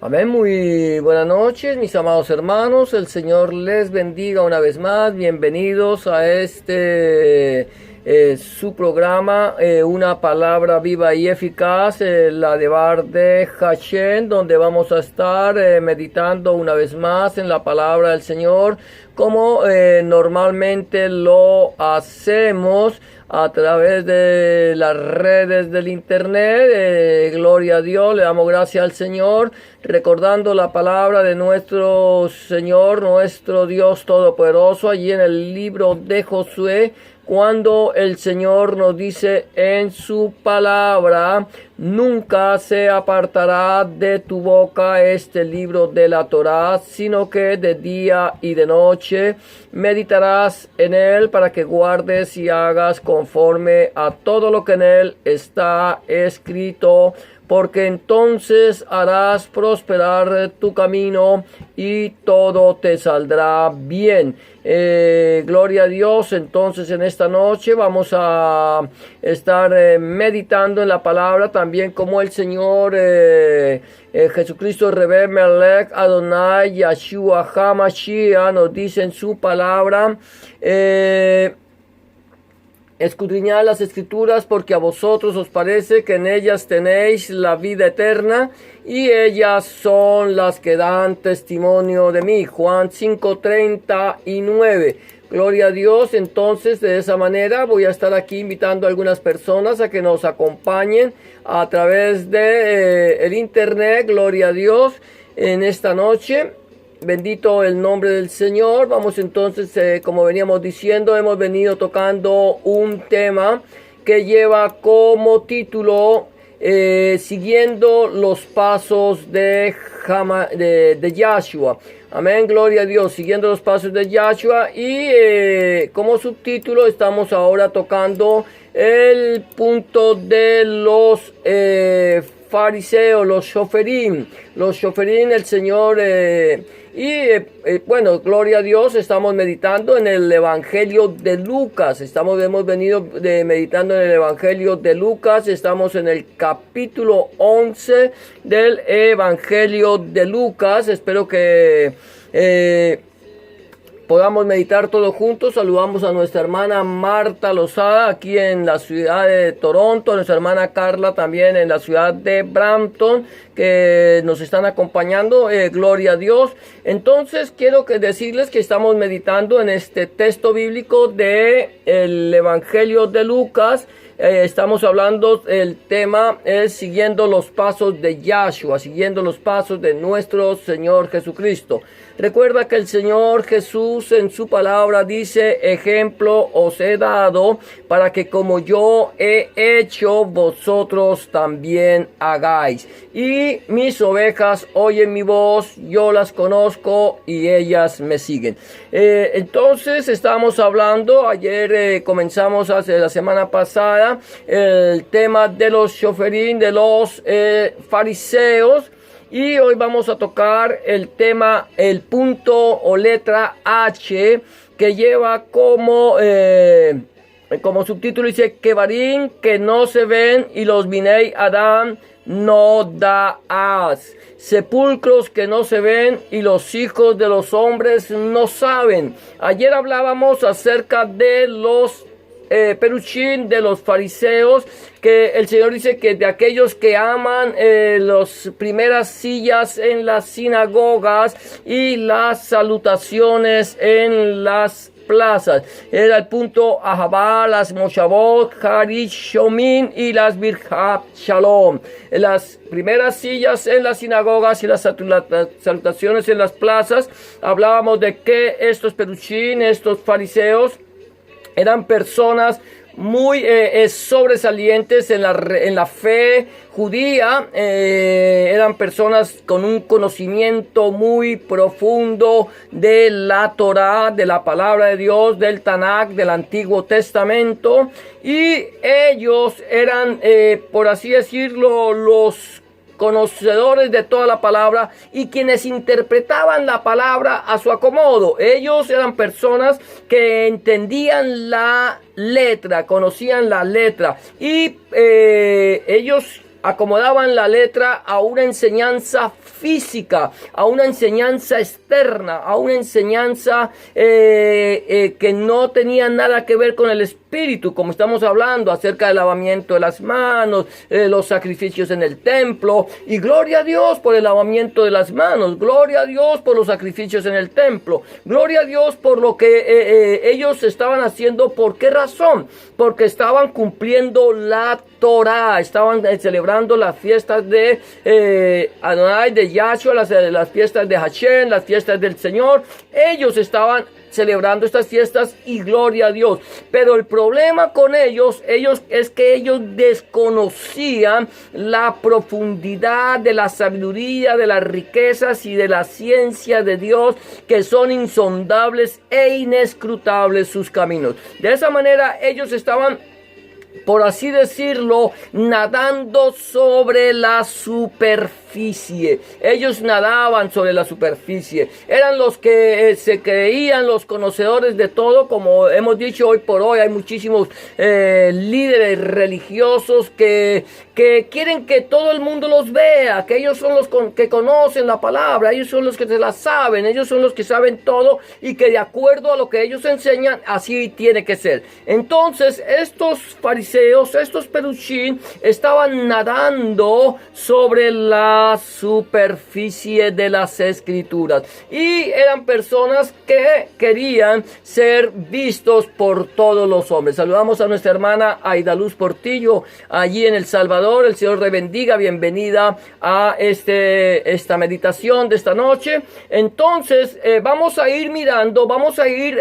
Amén, muy buenas noches, mis amados hermanos. El Señor les bendiga una vez más. Bienvenidos a su programa, una palabra viva y eficaz, la de Bar de Hashem, donde vamos a estar meditando una vez más en la palabra del Señor, como normalmente lo hacemos a través de las redes del internet. Gloria a Dios, le damos gracias al Señor, recordando la palabra de nuestro Señor, nuestro Dios Todopoderoso, allí en el libro de Josué, cuando el Señor nos dice en su palabra: nunca se apartará de tu boca este libro de la Torá, sino que de día y de noche meditarás en él, para que guardes y hagas conforme a todo lo que en él está escrito, porque entonces harás prosperar tu camino y todo te saldrá bien. Gloria a Dios. Entonces en esta noche vamos a estar meditando en la palabra, también como el Señor Jesucristo Rebe Melech Adonai Yeshua HaMashiach nos dice en su palabra: escudriñad las escrituras, porque a vosotros os parece que en ellas tenéis la vida eterna, y ellas son las que dan testimonio de mí. Juan 5:39. Gloria a Dios. Entonces, de esa manera voy a estar aquí invitando a algunas personas a que nos acompañen a través de el internet. Gloria a Dios en esta noche. Bendito el nombre del Señor. Vamos entonces, como veníamos diciendo, hemos venido tocando un tema que lleva como título siguiendo los pasos de Yahshua. Amén, gloria a Dios, siguiendo los pasos de Yahshua. Y como subtítulo estamos ahora tocando el punto de los fariseos, los shoferim. Los shoferim, el Señor... bueno, gloria a Dios, estamos meditando en el Evangelio de Lucas. Hemos venido meditando en el Evangelio de Lucas. Estamos en el capítulo 11 del Evangelio de Lucas. Espero que podamos meditar todos juntos. Saludamos a nuestra hermana Marta Lozada aquí en la ciudad de Toronto, a nuestra hermana Carla también en la ciudad de Brampton, que nos están acompañando. Gloria a Dios. Entonces quiero decirles que estamos meditando en este texto bíblico de el Evangelio de Lucas. Estamos hablando, el tema es siguiendo los pasos de Yahshua, siguiendo los pasos de nuestro Señor Jesucristo. Recuerda que el Señor Jesús en su palabra dice: ejemplo os he dado, para que como yo he hecho, vosotros también hagáis. Y mis ovejas oyen mi voz, yo las conozco y ellas me siguen. Entonces estamos hablando, ayer comenzamos hace la semana pasada el tema de los shoferim, de los fariseos. Y hoy vamos a tocar el tema, el punto o letra H, que lleva como subtítulo, dice: Kebarim, que no se ven, y los Binei Adam no daas. Sepulcros que no se ven, y los hijos de los hombres no saben. Ayer hablábamos acerca de los peruchín, de los fariseos, que el Señor dice que de aquellos que aman las primeras sillas en las sinagogas y las salutaciones en las plazas. Era el punto Ahabá, las Moshavot, Harishomin y las Birhat Shalom. Las primeras sillas en las sinagogas y las salutaciones en las plazas. Hablábamos de que estos peruchín, estos fariseos, eran personas muy sobresalientes en la fe judía. Eran personas con un conocimiento muy profundo de la Torá, de la palabra de Dios, del Tanakh, del Antiguo Testamento. Y ellos eran, por así decirlo, los conocedores de toda la palabra y quienes interpretaban la palabra a su acomodo. Ellos eran personas que entendían la letra, conocían la letra, y ellos acomodaban la letra a una enseñanza física, a una enseñanza externa, a una enseñanza que no tenía nada que ver con el espíritu, como estamos hablando acerca del lavamiento de las manos, los sacrificios en el templo, y gloria a Dios por el lavamiento de las manos, gloria a Dios por los sacrificios en el templo, gloria a Dios por lo que ellos estaban haciendo. ¿Por qué razón? Porque estaban cumpliendo la Torah, estaban celebrando las fiestas de Adonai, de Yahshua, las fiestas de Hashem, las fiestas del Señor. Ellos estaban celebrando estas fiestas y gloria a Dios. Pero el problema con ellos es que ellos desconocían la profundidad de la sabiduría, de las riquezas y de la ciencia de Dios, que son insondables e inescrutables sus caminos. De esa manera ellos estaban, por así decirlo, nadando sobre la superficie. Ellos nadaban sobre la superficie. Eran los que se creían los conocedores de todo. Como hemos dicho, hoy por hoy hay muchísimos líderes religiosos que quieren que todo el mundo los vea, que ellos son los que conocen la palabra, ellos son los que se la saben, ellos son los que saben todo, y que de acuerdo a lo que ellos enseñan, así tiene que ser. Entonces estos fariseos, estos perushim, estaban nadando sobre la superficie de las escrituras, y eran personas que querían ser vistos por todos los hombres. Saludamos a nuestra hermana Aidaluz Portillo allí en El Salvador. El Señor le bendiga. Bienvenida a esta meditación de esta noche. Entonces vamos a ir mirando, vamos a ir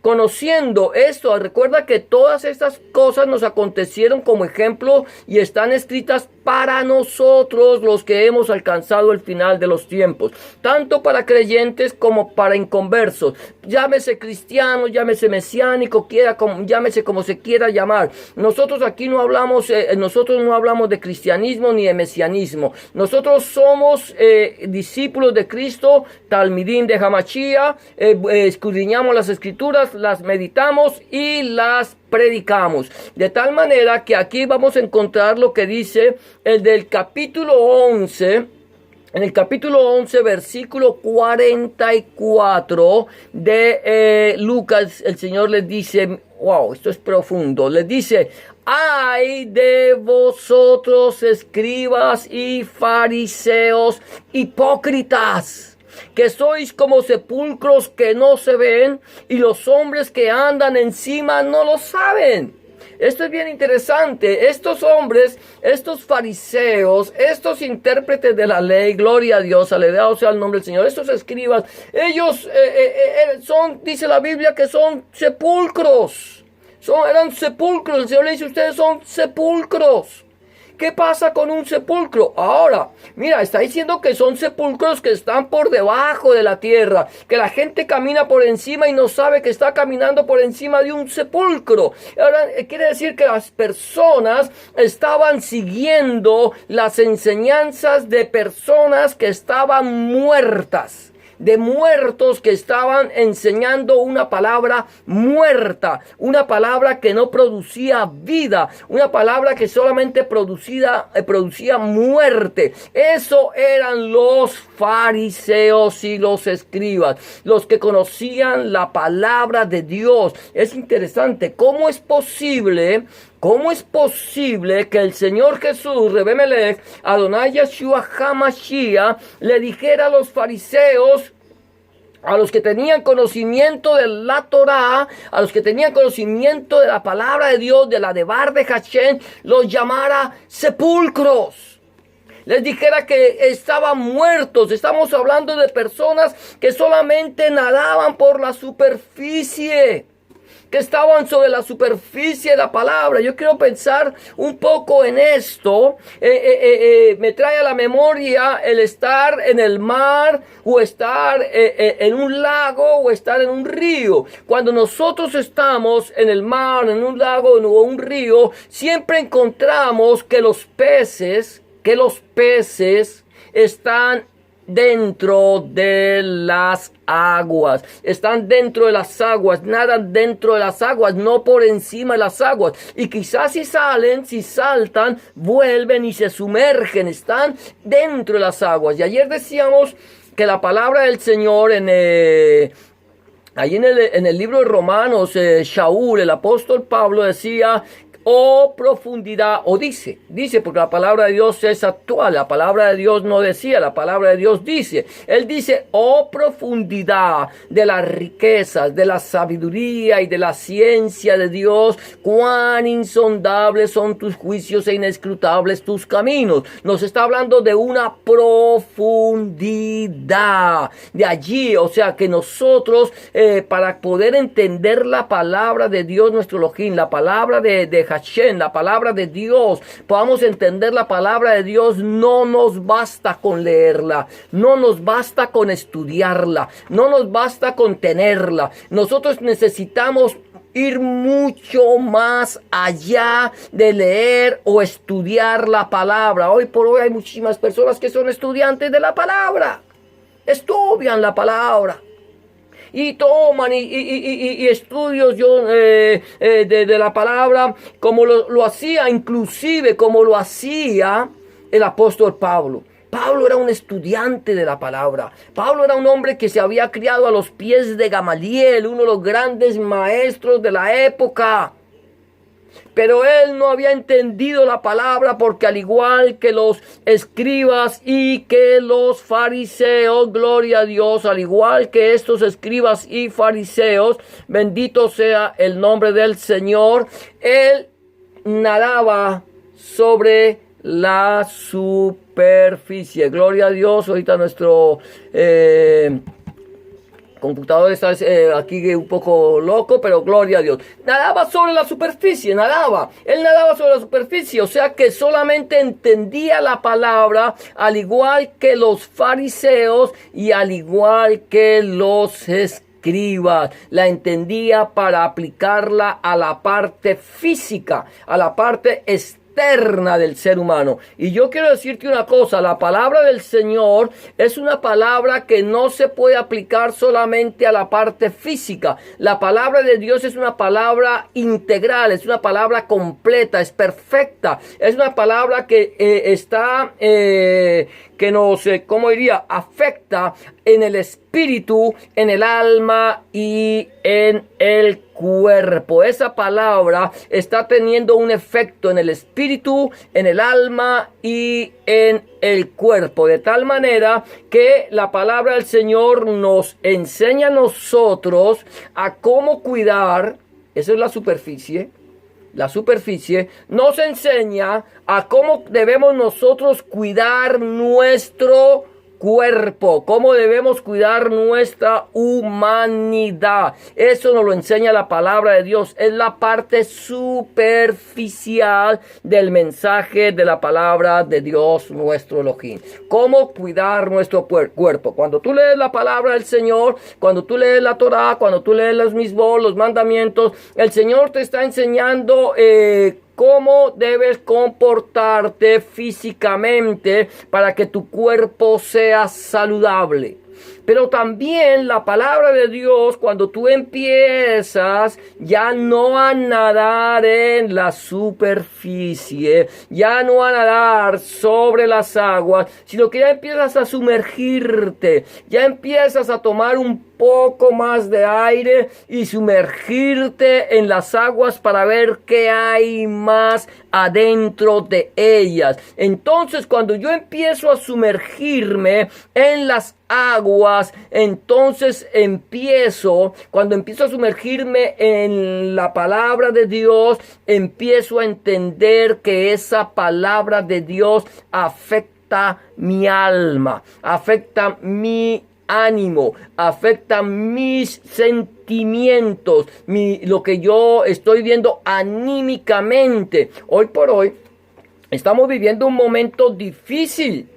conociendo esto. Recuerda que todas estas cosas nos acontecieron como ejemplo y están escritas para nosotros, los que hemos alcanzado el final de los tiempos, tanto para creyentes como para inconversos, llámese cristiano, llámese mesiánico, llámese como se quiera llamar. Nosotros aquí no hablamos de cristianismo ni de mesianismo. Nosotros somos discípulos de Cristo, talmidim de Hamashia, escudriñamos las escrituras, las meditamos y las predicamos. De tal manera que aquí vamos a encontrar lo que dice el del capítulo 11. En el capítulo 11, versículo 44 de Lucas, el Señor les dice, wow, esto es profundo, les dice: ¡ay de vosotros, escribas y fariseos hipócritas, que sois como sepulcros que no se ven, y los hombres que andan encima no lo saben! Esto es bien interesante. Estos hombres, estos fariseos, estos intérpretes de la ley, gloria a Dios, alabado sea el nombre del Señor, estos escribas, ellos son, dice la Biblia, que son sepulcros. Eran sepulcros. El Señor le dice: ustedes son sepulcros. ¿Qué pasa con un sepulcro? Ahora, mira, está diciendo que son sepulcros que están por debajo de la tierra, que la gente camina por encima y no sabe que está caminando por encima de un sepulcro. Ahora, quiere decir que las personas estaban siguiendo las enseñanzas de personas que estaban muertas, de muertos que estaban enseñando una palabra muerta, una palabra que no producía vida, una palabra que solamente producía muerte. Eso eran los fariseos y los escribas, los que conocían la palabra de Dios. Es interesante, ¿cómo es posible que el Señor Jesús, Rebbe Melech, Adonai Yeshua HaMashiach, le dijera a los fariseos, a los que tenían conocimiento de la Torah, a los que tenían conocimiento de la palabra de Dios, de la Devar de Hashem, los llamara sepulcros? Les dijera que estaban muertos. Estamos hablando de personas que solamente nadaban por la superficie, que estaban sobre la superficie de la palabra. Yo quiero pensar un poco en esto. Me trae a la memoria el estar en el mar, o estar en un lago, o estar en un río. Cuando nosotros estamos en el mar, en un lago o un río, siempre encontramos que los peces están dentro de las aguas. Están dentro de las aguas, nadan dentro de las aguas, no por encima de las aguas. Y quizás si salen, si saltan, vuelven y se sumergen. Están dentro de las aguas. Y ayer decíamos que la palabra del Señor ahí en el libro de Romanos, Shaul, el apóstol Pablo decía, oh profundidad, o dice, porque la palabra de Dios es actual, la palabra de Dios no decía, la palabra de Dios dice, él dice, oh profundidad de las riquezas, de la sabiduría y de la ciencia de Dios, cuán insondables son tus juicios e inescrutables tus caminos. Nos está hablando de una profundidad, de allí, o sea que nosotros, para poder entender la palabra de Dios, nuestro Elohim, la palabra de Hashem, la palabra de Dios, podamos entender la palabra de Dios, no nos basta con leerla, no nos basta con estudiarla, no nos basta con tenerla. Nosotros necesitamos ir mucho más allá de leer o estudiar la palabra. Hoy por hoy hay muchísimas personas que son estudiantes de la palabra, estudian la palabra y toman y estudios de la palabra como lo hacía, inclusive como lo hacía el apóstol Pablo. Pablo era un estudiante de la palabra. Pablo era un hombre que se había criado a los pies de Gamaliel, uno de los grandes maestros de la época. Pero él no había entendido la palabra, porque al igual que los escribas y que los fariseos, gloria a Dios, al igual que estos escribas y fariseos, bendito sea el nombre del Señor, él nadaba sobre la superficie. Gloria a Dios. Ahorita nuestro computador está aquí un poco loco, pero gloria a Dios. Nadaba sobre la superficie, nadaba. Él nadaba sobre la superficie, o sea que solamente entendía la palabra, al igual que los fariseos y al igual que los escribas. La entendía para aplicarla a la parte física, a la parte externa del ser humano. Y yo quiero decirte una cosa, la palabra del Señor es una palabra que no se puede aplicar solamente a la parte física. La palabra de Dios es una palabra integral, es una palabra completa, es perfecta, es una palabra que que nos, afecta en el espíritu, en el alma y en el cuerpo. Esa palabra está teniendo un efecto en el espíritu, en el alma y en el cuerpo, de tal manera que la palabra del Señor nos enseña a nosotros a cómo cuidar. Eso es la superficie. La superficie nos enseña a cómo debemos nosotros cuidar nuestro cuerpo, cómo debemos cuidar nuestra humanidad. Eso nos lo enseña la palabra de Dios. Es la parte superficial del mensaje de la palabra de Dios, nuestro Elohim. Cómo cuidar nuestro cuerpo. Cuando tú lees la palabra del Señor, cuando tú lees la Torah, cuando tú lees los mismos, los mandamientos, el Señor te está enseñando cómo debes comportarte físicamente para que tu cuerpo sea saludable. Pero también la palabra de Dios, cuando tú empiezas ya no a nadar en la superficie, ya no a nadar sobre las aguas, sino que ya empiezas a sumergirte, ya empiezas a tomar un poco más de aire y sumergirte en las aguas para ver qué hay más adentro de ellas. Entonces, cuando yo empiezo a sumergirme en las aguas, entonces cuando empiezo a sumergirme en la palabra de Dios, empiezo a entender que esa palabra de Dios afecta mi alma, afecta mi ánimo, afecta mis sentimientos, lo que yo estoy viendo anímicamente. Hoy por hoy estamos viviendo un momento difícil.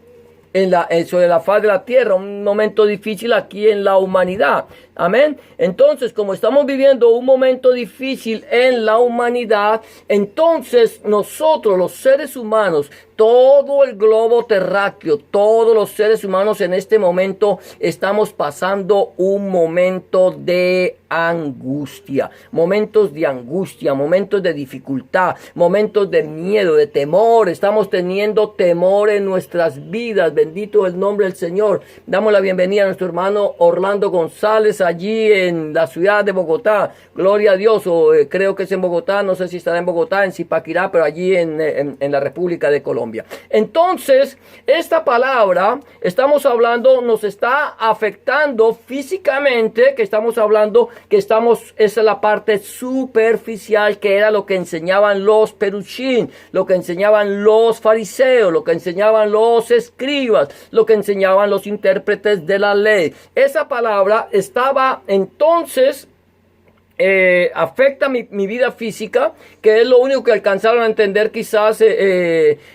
sobre la faz de la tierra, un momento difícil aquí en la humanidad. Amén. Entonces, como estamos viviendo un momento difícil en la humanidad, entonces nosotros, los seres humanos, todo el globo terráqueo, todos los seres humanos en este momento estamos pasando un momento de angustia, momentos de dificultad, momentos de miedo, de temor. Estamos teniendo temor en nuestras vidas. Bendito el nombre del Señor. Damos la bienvenida a nuestro hermano Orlando González allí en la ciudad de Bogotá. Gloria a Dios. Creo que es en Bogotá, no sé si estará en Bogotá, en Zipaquirá, pero allí en la República de Colombia. Entonces, esta palabra, estamos hablando, nos está afectando físicamente, esa es la parte superficial, que era lo que enseñaban los perushim, lo que enseñaban los fariseos, lo que enseñaban los escribas, lo que enseñaban los intérpretes de la ley. Esa palabra estaba entonces afecta mi vida física, que es lo único que alcanzaron a entender quizás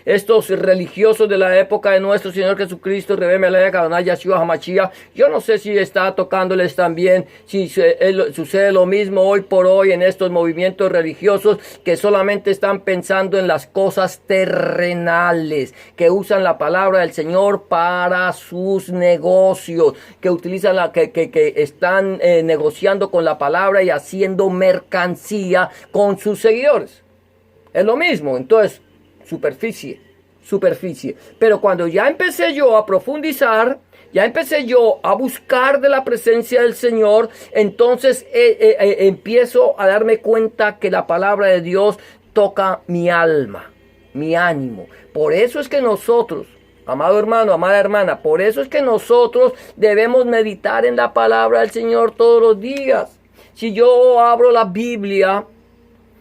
estos religiosos de la época de nuestro Señor Jesucristo. Yo no sé si está tocándoles también, si sucede lo mismo hoy por hoy en estos movimientos religiosos que solamente están pensando en las cosas terrenales, que usan la palabra del Señor para sus negocios, que utilizan que están negociando con la palabra y haciendo mercancía con sus seguidores. Es lo mismo. Entonces, superficie. Pero cuando ya empecé yo a profundizar, ya empecé yo a buscar de la presencia del Señor, entonces empiezo a darme cuenta que la palabra de Dios toca mi alma, mi ánimo. Por eso es que nosotros, amado hermano, amada hermana, por eso es que nosotros debemos meditar en la palabra del Señor todos los días. Si yo abro la Biblia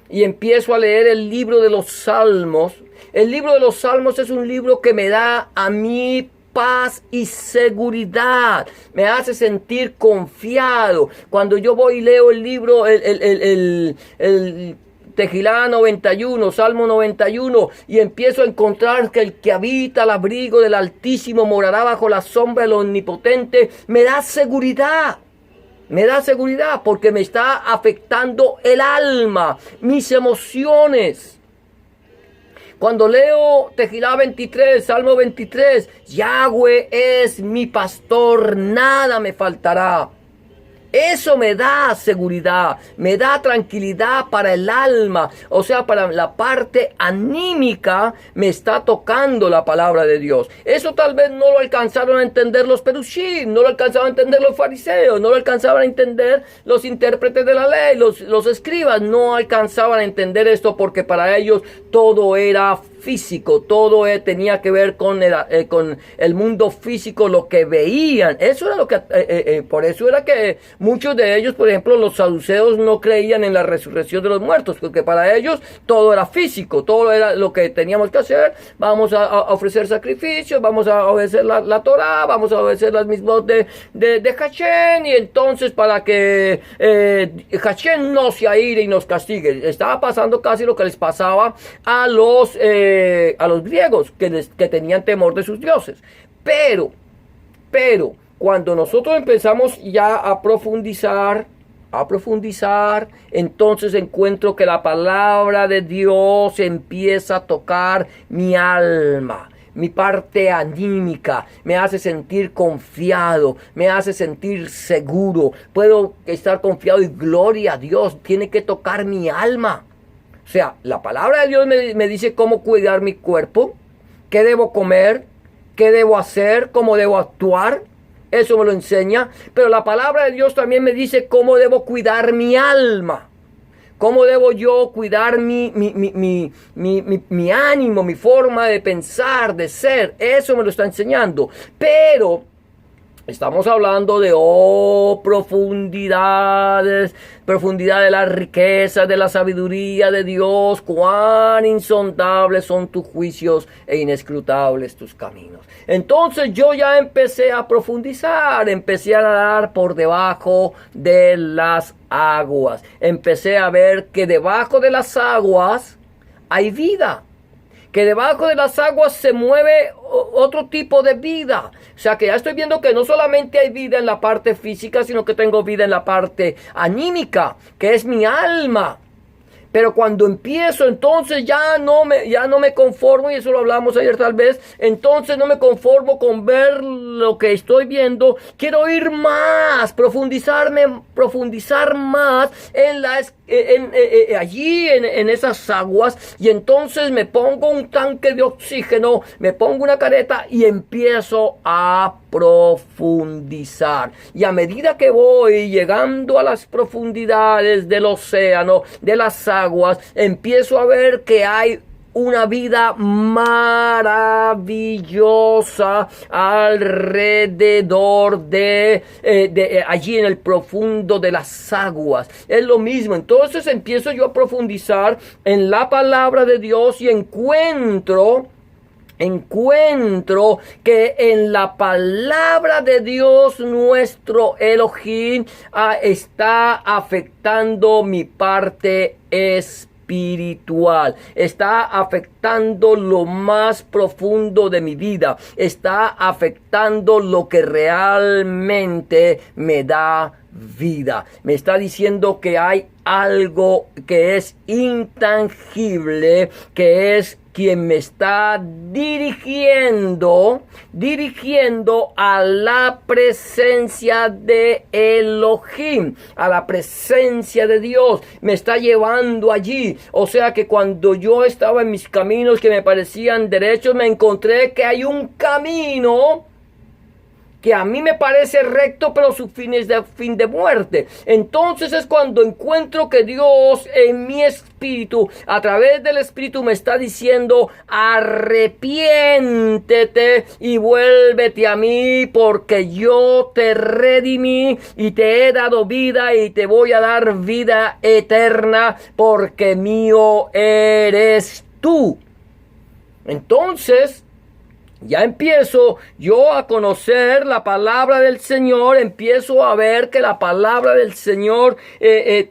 y empiezo a leer el libro de los Salmos, el libro de los Salmos es un libro que me da a mí paz y seguridad, me hace sentir confiado. Cuando yo voy y leo el libro, el Tejilá 91, Salmo 91, y empiezo a encontrar que el que habita al abrigo del Altísimo morará bajo la sombra del Omnipotente, me da seguridad. Me da seguridad porque me está afectando el alma, mis emociones. Cuando leo Tejilá 23, Salmo 23, Yahweh es mi pastor, nada me faltará. Eso me da seguridad, me da tranquilidad para el alma, o sea, para la parte anímica me está tocando la palabra de Dios. Eso tal vez no lo alcanzaron a entender los perushim, no lo alcanzaron a entender los fariseos, no lo alcanzaban a entender los intérpretes de la ley, los escribas, no alcanzaban a entender esto porque para ellos todo era físico, todo tenía que ver con el mundo físico, lo que veían. Eso era lo que, por eso era que muchos de ellos, por ejemplo, los saduceos no creían en la resurrección de los muertos, porque para ellos todo era físico, todo era lo que teníamos que hacer. Vamos a ofrecer sacrificios, vamos a obedecer la Torá, vamos a obedecer las mismas de Hashem, y entonces para que Hashem no se aire y nos castigue. Estaba pasando casi lo que les pasaba a los griegos que tenían temor de sus dioses. Pero cuando nosotros empezamos ya a profundizar, entonces encuentro que la palabra de Dios empieza a tocar mi alma, mi parte anímica, me hace sentir confiado, me hace sentir seguro, puedo estar confiado y gloria a Dios, tiene que tocar mi alma. O sea, la palabra de Dios me dice cómo cuidar mi cuerpo, qué debo comer, qué debo hacer, cómo debo actuar. Eso me lo enseña. Pero la palabra de Dios también me dice cómo debo cuidar mi alma. Cómo debo yo cuidar mi ánimo, mi forma de pensar, de ser. Eso me lo está enseñando. Pero estamos hablando de profundidades de la riqueza, de la sabiduría de Dios. Cuán insondables son tus juicios e inescrutables tus caminos. Entonces yo ya empecé a profundizar, empecé a nadar por debajo de las aguas. Empecé a ver que debajo de las aguas hay vida. que debajo de las aguas se mueve otro tipo de vida. O sea que ya estoy viendo que no solamente hay vida en la parte física, sino que tengo vida en la parte anímica, que es mi alma. Pero cuando empiezo, entonces ya no me conformo, y eso lo hablamos ayer tal vez, entonces no me conformo con ver lo que estoy viendo, quiero ir más, profundizar más allí en esas aguas, y entonces me pongo un tanque de oxígeno, me pongo una careta y empiezo a profundizar. Y a medida que voy llegando a las profundidades del océano, de las aguas, empiezo a ver que hay una vida maravillosa alrededor de allí en el profundo de las aguas. Es lo mismo. Entonces empiezo yo a profundizar en la palabra de Dios y encuentro que en la palabra de Dios nuestro Elohim está afectando mi parte espiritual, está afectando lo más profundo de mi vida, está afectando lo que realmente me da vida. Me está diciendo que hay algo que es intangible, que es quien me está dirigiendo a la presencia de Elohim, a la presencia de Dios. Me está llevando allí. O sea que cuando yo estaba en mis caminos que me parecían derechos, me encontré que hay un camino que a mí me parece recto, pero su fin es fin de muerte. Entonces es cuando encuentro que Dios en mi espíritu, a través del espíritu, me está diciendo: arrepiéntete y vuélvete a mí, porque yo te redimí y te he dado vida y te voy a dar vida eterna, porque mío eres tú. Entonces ya empiezo yo a conocer la palabra del Señor, empiezo a ver que la palabra del Señor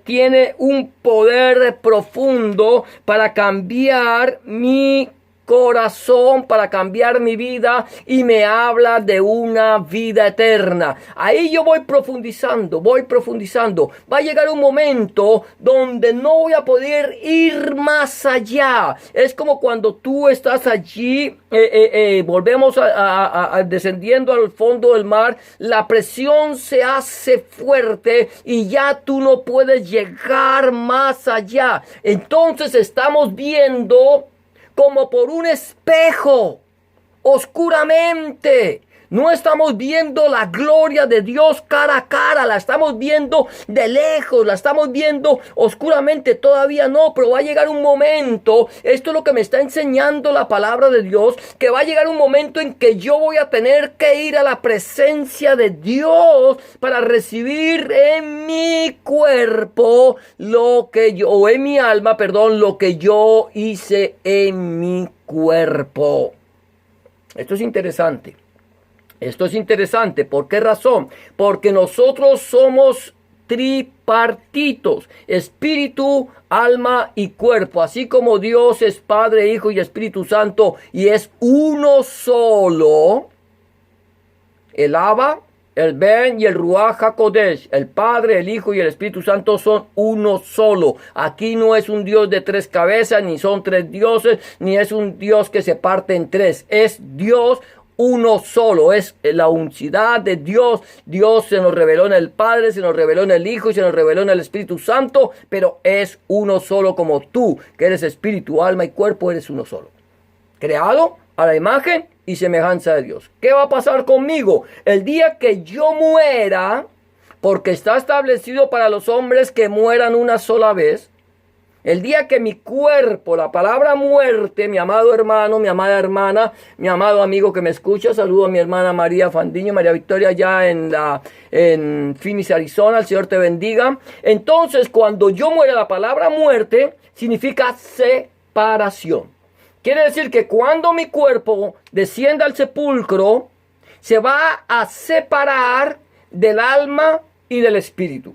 tiene un poder profundo para cambiar mi corazón, para cambiar mi vida, y me habla de una vida eterna. Ahí yo voy profundizando. Va a llegar un momento donde no voy a poder ir más allá. Es como cuando tú estás allí, volvemos descendiendo al fondo del mar, la presión se hace fuerte y ya tú no puedes llegar más allá. Entonces estamos viendo como por un espejo, oscuramente. No estamos viendo la gloria de Dios cara a cara, la estamos viendo de lejos, la estamos viendo oscuramente, todavía no, pero va a llegar un momento, esto es lo que me está enseñando la palabra de Dios, que va a llegar un momento en que yo voy a tener que ir a la presencia de Dios para recibir en mi cuerpo o en mi alma, lo que yo hice en mi cuerpo. Esto es interesante. ¿Por qué razón? Porque nosotros somos tripartitos: espíritu, alma y cuerpo. Así como Dios es Padre, Hijo y Espíritu Santo, y es uno solo, el Abba, el Ben y el Ruach HaKodesh, el Padre, el Hijo y el Espíritu Santo son uno solo. Aquí no es un Dios de tres cabezas, ni son tres dioses, ni es un Dios que se parte en tres. Es Dios uno solo, es la unicidad de Dios. Dios se nos reveló en el Padre, se nos reveló en el Hijo y se nos reveló en el Espíritu Santo, pero es uno solo, como tú, que eres espíritu, alma y cuerpo, eres uno solo. Creado a la imagen y semejanza de Dios. ¿Qué va a pasar conmigo? El día que yo muera, porque está establecido para los hombres que mueran una sola vez, el día que mi cuerpo, la palabra muerte, mi amado hermano, mi amada hermana, mi amado amigo que me escucha, saludo a mi hermana María Fandiño, María Victoria, allá en Phoenix, Arizona, el Señor te bendiga. Entonces, cuando yo muera, la palabra muerte significa separación. Quiere decir que cuando mi cuerpo descienda al sepulcro, se va a separar del alma y del espíritu.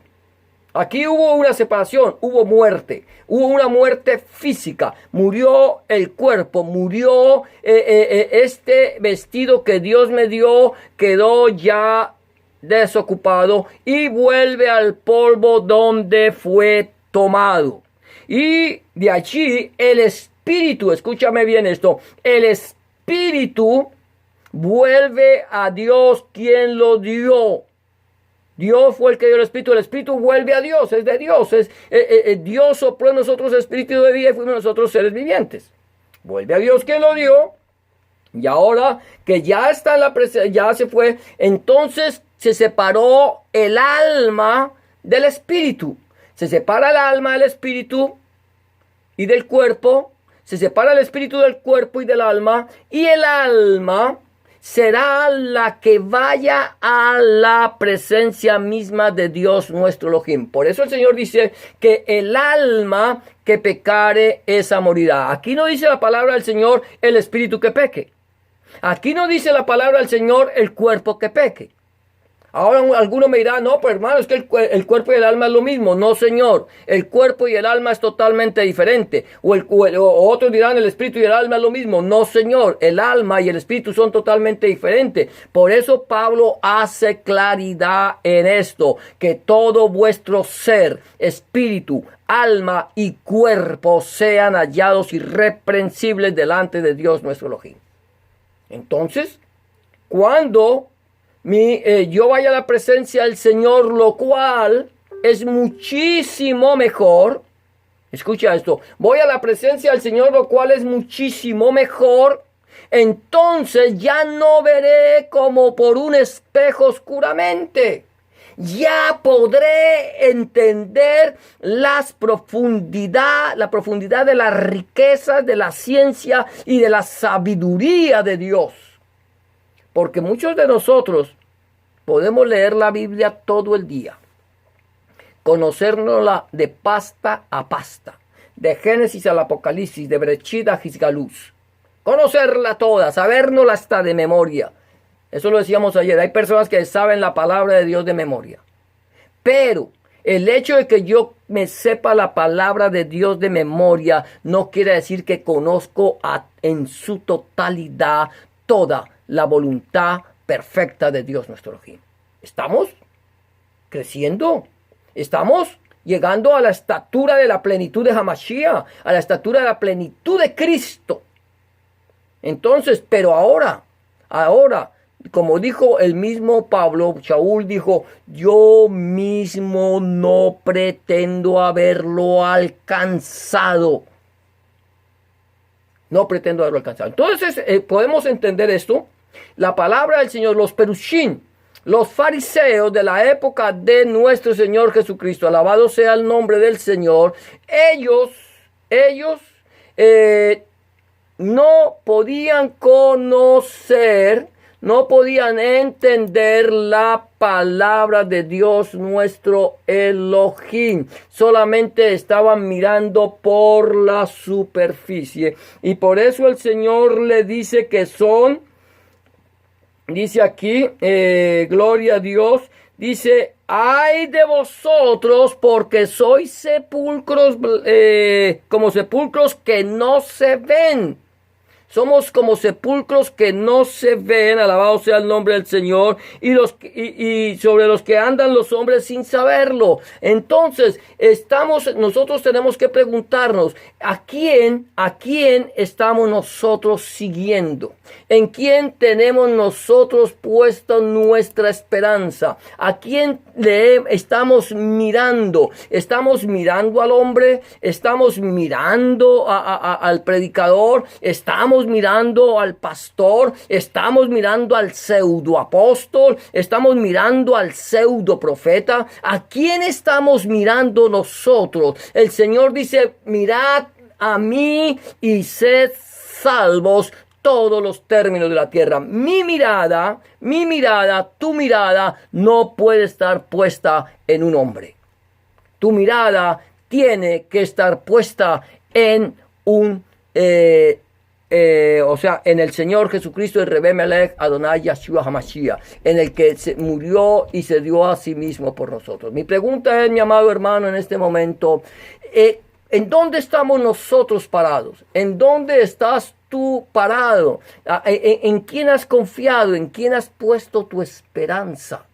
Aquí hubo una separación, hubo muerte, hubo una muerte física, murió el cuerpo, murió este vestido que Dios me dio, quedó ya desocupado y vuelve al polvo donde fue tomado. Y de allí el espíritu, escúchame bien esto, el espíritu vuelve a Dios quien lo dio. Dios fue el que dio el espíritu vuelve a Dios, es de Dios, Dios sopló en nosotros espíritu de vida y fuimos nosotros seres vivientes. Vuelve a Dios quien lo dio, y ahora que ya está en la presencia, ya se fue, entonces se separó el alma del espíritu. Se separa el alma del espíritu y del cuerpo, se separa el espíritu del cuerpo y del alma, y el alma será la que vaya a la presencia misma de Dios nuestro Elohim. Por eso el Señor dice que el alma que pecare, esa morirá. Aquí no dice la palabra del Señor el espíritu que peque. Aquí no dice la palabra del Señor el cuerpo que peque. Ahora alguno me dirá, no, pero hermano, es que el cuerpo y el alma es lo mismo. No, señor, el cuerpo y el alma es totalmente diferente. O otros dirán, el espíritu y el alma es lo mismo. No, señor, el alma y el espíritu son totalmente diferentes. Por eso Pablo hace claridad en esto, que todo vuestro ser, espíritu, alma y cuerpo sean hallados irreprensibles delante de Dios nuestro Elohim. Entonces, cuando yo vaya a la presencia del Señor, lo cual es muchísimo mejor. Escucha esto. Voy a la presencia del Señor, lo cual es muchísimo mejor. Entonces ya no veré como por un espejo oscuramente. Ya podré entender la profundidad de las riquezas, de la ciencia y de la sabiduría de Dios. Porque muchos de nosotros podemos leer la Biblia todo el día, conocérnosla de pasta a pasta, de Génesis al Apocalipsis, de Bereshit a Gisgalús, conocerla toda, sabérnosla hasta de memoria. Eso lo decíamos ayer, hay personas que saben la palabra de Dios de memoria. Pero el hecho de que yo me sepa la palabra de Dios de memoria no quiere decir que conozco en su totalidad toda la voluntad perfecta de Dios nuestro Elohim. ¿Estamos creciendo? ¿Estamos llegando a la estatura de la plenitud de Hamashiach, a la estatura de la plenitud de Cristo? Entonces, pero ahora, como dijo el mismo Pablo, Shaul dijo, yo mismo no pretendo haberlo alcanzado. No pretendo haberlo alcanzado. Entonces, podemos entender esto. La palabra del Señor, los perushim, los fariseos de la época de nuestro Señor Jesucristo, alabado sea el nombre del Señor, ellos no podían conocer, no podían entender la palabra de Dios nuestro Elohim. Solamente estaban mirando por la superficie. Y por eso el Señor le dice que son, dice aquí, gloria a Dios, dice, ay de vosotros porque sois sepulcros, como sepulcros que no se ven. Somos como sepulcros que no se ven, alabado sea el nombre del Señor, y sobre los que andan los hombres sin saberlo. Entonces, nosotros tenemos que preguntarnos, ¿a quién estamos nosotros siguiendo? ¿En quién tenemos nosotros puesta nuestra esperanza? ¿A quién estamos mirando? ¿Estamos mirando al hombre? ¿Estamos mirando al predicador? ¿Estamos mirando al pastor? ¿Estamos mirando al pseudo apóstol? ¿Estamos mirando al pseudo profeta? ¿A quién estamos mirando nosotros? El Señor dice, mirad a mí y sed salvos todos los términos de la tierra. Mi mirada, tu mirada no puede estar puesta en un hombre. Tu mirada tiene que estar puesta en un o sea, en el Señor Jesucristo, el Rebbe Melech Adonai Yeshua HaMashiach, en el que se murió y se dio a sí mismo por nosotros. Mi pregunta es, mi amado hermano, en este momento, ¿en dónde estamos nosotros parados? ¿En dónde estás tú parado? ¿En quién has confiado? ¿En quién has puesto tu esperanza?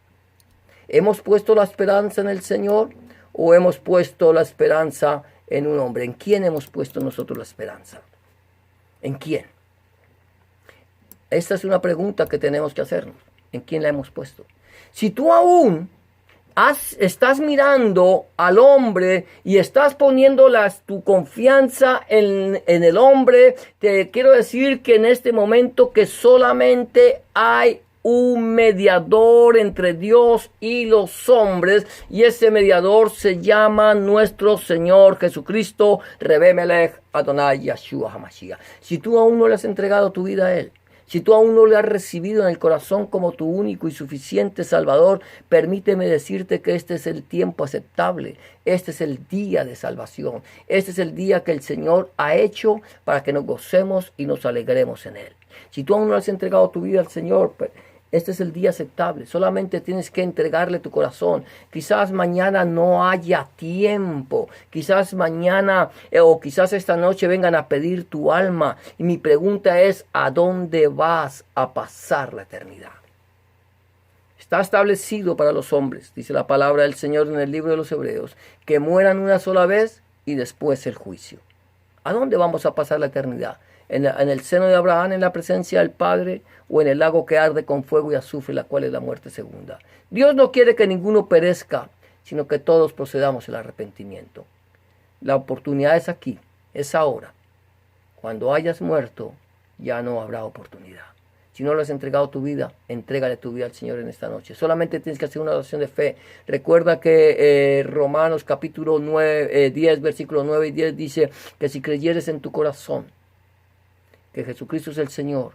¿Hemos puesto la esperanza en el Señor o hemos puesto la esperanza en un hombre? ¿En quién hemos puesto nosotros la esperanza? ¿En quién? Esta es una pregunta que tenemos que hacernos. ¿En quién la hemos puesto? Si tú aún estás mirando al hombre y estás poniendo tu confianza en el hombre, te quiero decir que en este momento que solamente hay un mediador entre Dios y los hombres, y ese mediador se llama nuestro Señor Jesucristo, Rebbe Melech Adonai Yeshua HaMashiach. Si tú aún no le has entregado tu vida a Él, si tú aún no le has recibido en el corazón como tu único y suficiente Salvador, permíteme decirte que este es el tiempo aceptable. Este es el día de salvación. Este es el día que el Señor ha hecho para que nos gocemos y nos alegremos en Él. Si tú aún no has entregado tu vida al Señor, este es el día aceptable. Solamente tienes que entregarle tu corazón. Quizás mañana no haya tiempo. Quizás mañana o quizás esta noche vengan a pedir tu alma. Y mi pregunta es, ¿a dónde vas a pasar la eternidad? Está establecido para los hombres, dice la palabra del Señor en el libro de los Hebreos, que mueran una sola vez y después el juicio. ¿A dónde vamos a pasar la eternidad? ¿En el seno de Abraham, en la presencia del Padre, o en el lago que arde con fuego y azufre, la cual es la muerte segunda? Dios no quiere que ninguno perezca, sino que todos procedamos al arrepentimiento. La oportunidad es aquí, es ahora. Cuando hayas muerto, ya no habrá oportunidad. Si no le has entregado tu vida, entrégale tu vida al Señor en esta noche. Solamente tienes que hacer una oración de fe. Recuerda que Romanos capítulo 10, versículos 9 y 10 dice que si creyeres en tu corazón que Jesucristo es el Señor,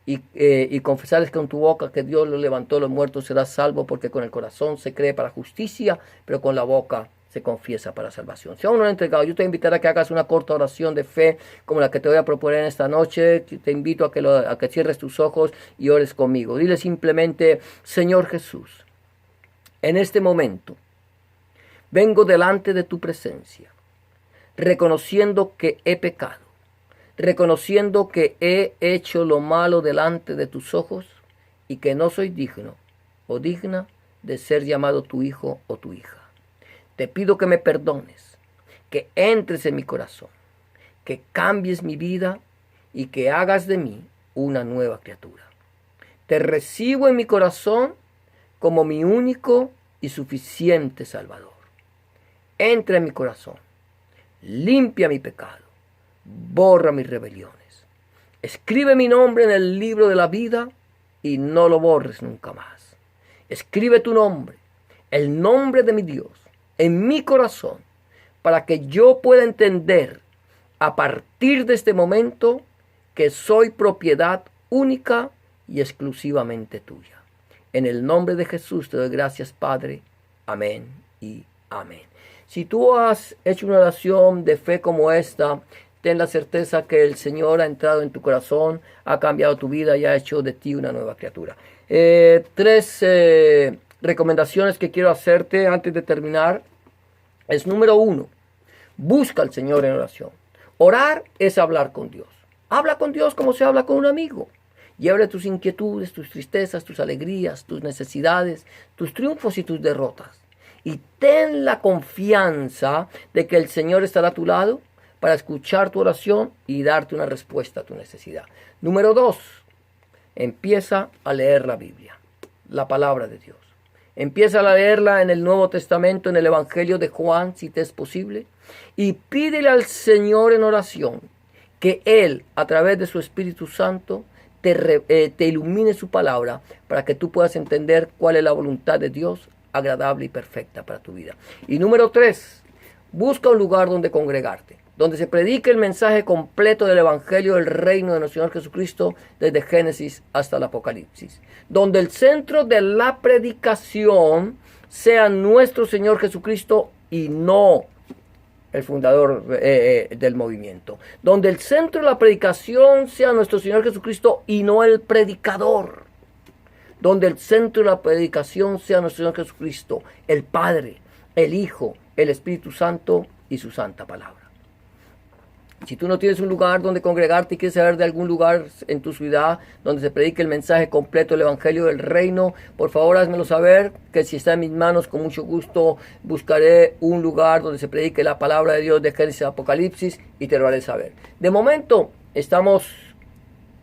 y confesares con tu boca que Dios lo levantó de los muertos, serás salvo, porque con el corazón se cree para justicia, pero con la boca se confiesa para salvación. Si aún no lo he entregado, yo te invitaré a que hagas una corta oración de fe, como la que te voy a proponer en esta noche. Te invito a que cierres tus ojos y ores conmigo. Dile simplemente: Señor Jesús, en este momento vengo delante de tu presencia, reconociendo que he pecado, reconociendo que he hecho lo malo delante de tus ojos y que no soy digno o digna de ser llamado tu hijo o tu hija. Te pido que me perdones, que entres en mi corazón, que cambies mi vida y que hagas de mí una nueva criatura. Te recibo en mi corazón como mi único y suficiente Salvador. Entra en mi corazón, limpia mi pecado, borra mis rebeliones. Escribe mi nombre en el libro de la vida y no lo borres nunca más. Escribe tu nombre, el nombre de mi Dios, en mi corazón, para que yo pueda entender a partir de este momento que soy propiedad única y exclusivamente tuya. En el nombre de Jesús te doy gracias, Padre. Amén y amén. Si tú has hecho una oración de fe como esta, ten la certeza que el Señor ha entrado en tu corazón, ha cambiado tu vida y ha hecho de ti una nueva criatura. Tres recomendaciones que quiero hacerte antes de terminar. Es número 1, busca al Señor en oración. Orar es hablar con Dios. Habla con Dios como se habla con un amigo. Llévale tus inquietudes, tus tristezas, tus alegrías, tus necesidades, tus triunfos y tus derrotas. Y ten la confianza de que el Señor estará a tu lado para escuchar tu oración y darte una respuesta a tu necesidad. Número 2, empieza a leer la Biblia, la palabra de Dios. Empieza a leerla en el Nuevo Testamento, en el Evangelio de Juan, si te es posible. Y pídele al Señor en oración que Él, a través de su Espíritu Santo, te ilumine su palabra para que tú puedas entender cuál es la voluntad de Dios, agradable y perfecta para tu vida. Y número 3, busca un lugar donde congregarte, donde se predique el mensaje completo del Evangelio del Reino de nuestro Señor Jesucristo, desde Génesis hasta el Apocalipsis. Donde el centro de la predicación sea nuestro Señor Jesucristo y no el fundador del movimiento. Donde el centro de la predicación sea nuestro Señor Jesucristo y no el predicador. Donde el centro de la predicación sea nuestro Señor Jesucristo, el Padre, el Hijo, el Espíritu Santo y su santa palabra. Si tú no tienes un lugar donde congregarte y quieres saber de algún lugar en tu ciudad donde se predique el mensaje completo del Evangelio del Reino, por favor házmelo saber, que si está en mis manos, con mucho gusto buscaré un lugar donde se predique la palabra de Dios de Génesis a Apocalipsis y te lo haré saber. De momento estamos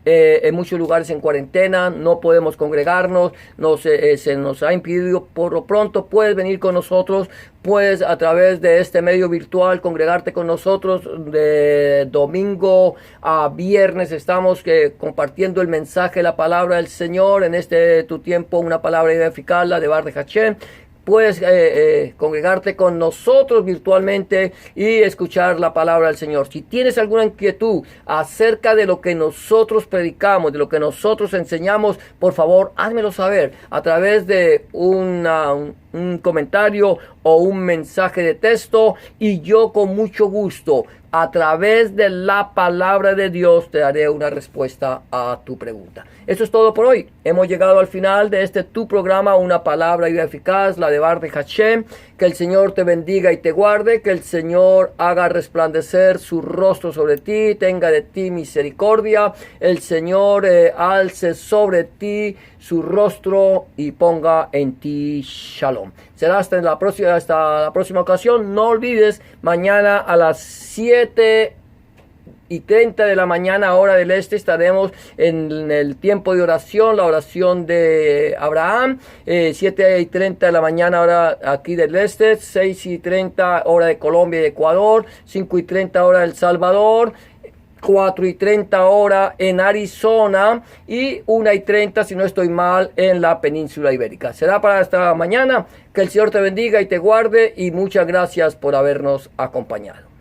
en muchos lugares en cuarentena, no podemos congregarnos, se nos ha impedido. Por lo pronto puedes venir con nosotros, puedes a través de este medio virtual congregarte con nosotros. De domingo a viernes estamos compartiendo el mensaje, la palabra del Señor, en tu tiempo una palabra eficaz, la de Bar de Hachem. Puedes congregarte con nosotros virtualmente y escuchar la palabra del Señor. Si tienes alguna inquietud acerca de lo que nosotros predicamos, de lo que nosotros enseñamos, por favor, házmelo saber a través de un comentario o un mensaje de texto, y yo con mucho gusto, a través de la palabra de Dios, te daré una respuesta a tu pregunta. Eso es todo por hoy. Hemos llegado al final de tu programa, Una Palabra y Eficaz, la de Bar de Hachem. Que el Señor te bendiga y te guarde, que el Señor haga resplandecer su rostro sobre ti, tenga de ti misericordia, el Señor alce sobre ti su rostro y ponga en ti shalom. Será hasta la próxima ocasión. No olvides, mañana a las 7:30 de la mañana, hora del este, estaremos en el tiempo de oración, la oración de Abraham. 7:30 de la mañana, hora aquí del este, 6:30 hora de Colombia y Ecuador, 5:30 hora de El Salvador, 4:30 hora en Arizona y 1:30, si no estoy mal, en la península ibérica. Será para esta mañana. Que el Señor te bendiga y te guarde, y muchas gracias por habernos acompañado.